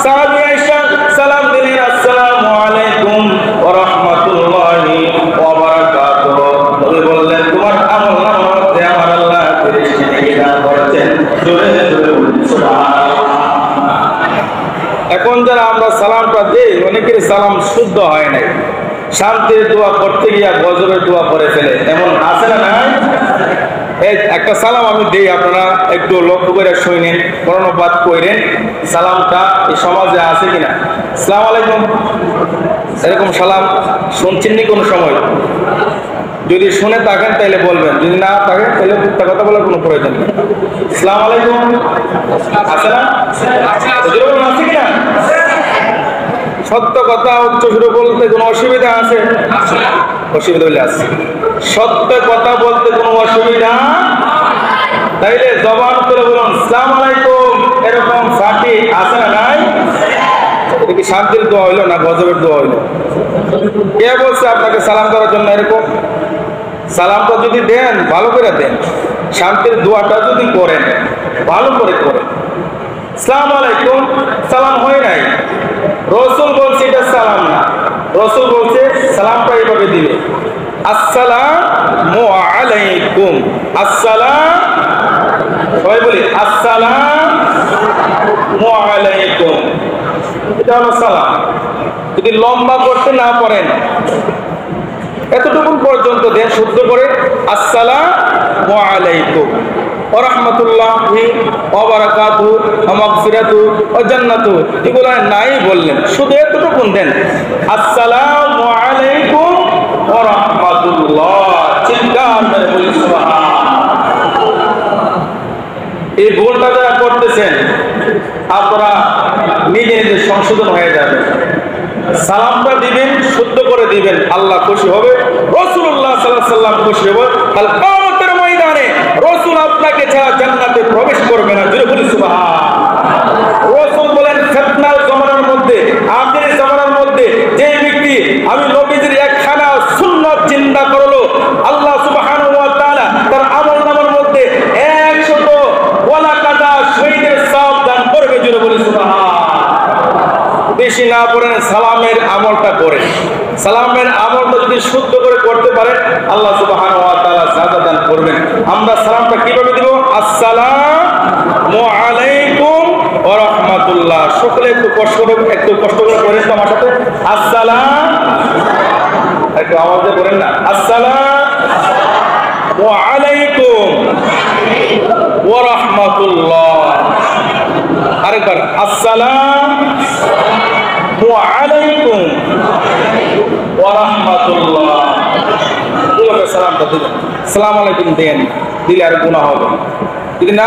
সাহাবী আয়েশা সালাম দিলেন, আসসালামু আলাইকুম ওয়া রাহমাতুল্লাহি ওয়া বারাকাতুহু। নবী বললেন, তোমার আমলনামার মধ্যে আমার আল্লাহ ফেরেশতা নেকি দান করেছেন। জোরে জোরে সুবহানাল্লাহ। এখন যারা আমরা সালামটা দেই, অনেকের সালাম শুদ্ধ হয় নাই, শান্তির দোয়া করতে গিয়া গজবের দোয়া করে ফেলে, এমন আছে না? নাই? একটা সালাম আমি দেই, আপনারা একটু লক্ষ্য করে শুনেন, কর্ণপাত করেন। সালামটা এই সমাজে আছে কিনা? আসসালামু আলাইকুম, এরকম সালাম শুনছেন নি কোনো সময়? যদি শুনে থাকেন তাহলে বলবেন, যদি না থাকেন তাহলে মিথ্যা কথা বলার কোনো প্রয়োজন নেই। আসসালামু আলাইকুম আছে না? আছে কিনা? সত্য কথা উচ্চ সুরে বলতে কোনো অসুবিধা আছে? অসুবিধা হলে আছে। সত্য কথা বলতে কোনো অসুবিধা, তাইলে জবান করে বলুন আসসালামু আলাইকুম, এরকম ফাটি আছে না? নাই? এটা কি শান্তির দোয়া হইলো না গজবের দোয়া হইলো? কে বলছে আপনাকে সালাম করার জন্য? এরকম সালামটা যদি দেন ভালো করে দেন, শান্তির দোয়াটা যদি করেন ভালো করে করেন। আসসালামু আলাইকুম সালাম হয় নাই, রাসূল বলছে এটা সালাম না। রাসূল বলছে সালামটা এইভাবে দিবে, আসসালামু আলাইকুম। আসসালাম, সবাই বলি আসসালামু আলাইকুম, এটা হলো সালাম। যদি লম্বা করতে না পারেন, এতটুকু পর্যন্ত দেন শুদ্ধ করে, আসসালামু আলাইকুম ওয়া রাহমাতুল্লাহি ওয়া বারাকাতুহু ওয়া মাগফিরাতুহু ওয়া জান্নাতুহু, এগুলো নাই বললেন, শুধু এতটুকু দেন, আসসালামু আলাইকুম ওয়া রাহমাতুল্লাহ। চিৎকার করে বলি সুবহানাল্লাহ। এই ভুলটা যারা করতেছেন আপনারা নিজে নিজে সংশোধন হয়ে যাবে। সালামটা দিবেন শুদ্ধ করে দিবেন, আল্লাহ খুশি হবে, রাসূলুল্লাহ সাল্লাল্লাহু আলাইহি ওয়াসাল্লাম খুশি হবে। কাল কিয়ামতের ময়দানে রাসূল আপনাকে ছাড়া জান্নাতে প্রবেশ করবে না। জোরে বলি সুবহানাল্লাহ। রাসূল বলেন, ফিতনার জামানার মধ্যে, আখির জামানার মধ্যে যে ব্যক্তি আমি নবীজির একখানা সুন্নাত জিন্দা করলো, আল্লাহ সুবহানাহু ওয়া তাআলা তার আমলনামার মধ্যে 100 ওয়ালা কাদা শহীদের সওয়াব দান করবে। জোরে বলি সুবহানাল্লাহ। বেশি না পড়েন, সালামের আমলটা করেন। সালামের আমলটা যদি শুদ্ধ করে করতে পারেন, আল্লাহ সুবহানাহু ওয়া তাআলা জাযাত দান করবেন। আমরা সালামটা কিভাবে দিব? আসসালামু আলাইকুম ওয়া রাহমাতুল্লাহ। সকলে একটু কষ্ট করে পড়েন তো আমার সাথে, আসসালাম, একটু আওয়াজে বলেন না, আসসালামু আলাইকুম ওয়া রাহমাতুল্লাহ। আরেকবার, আসসালামু আলাইকুম ওয়া রাহমাতুল্লাহ। এইভাবে সালামটা দিবেন। আসসালামু আলাইকুম দেন, দিলে আর গুনাহ হবে। যদি না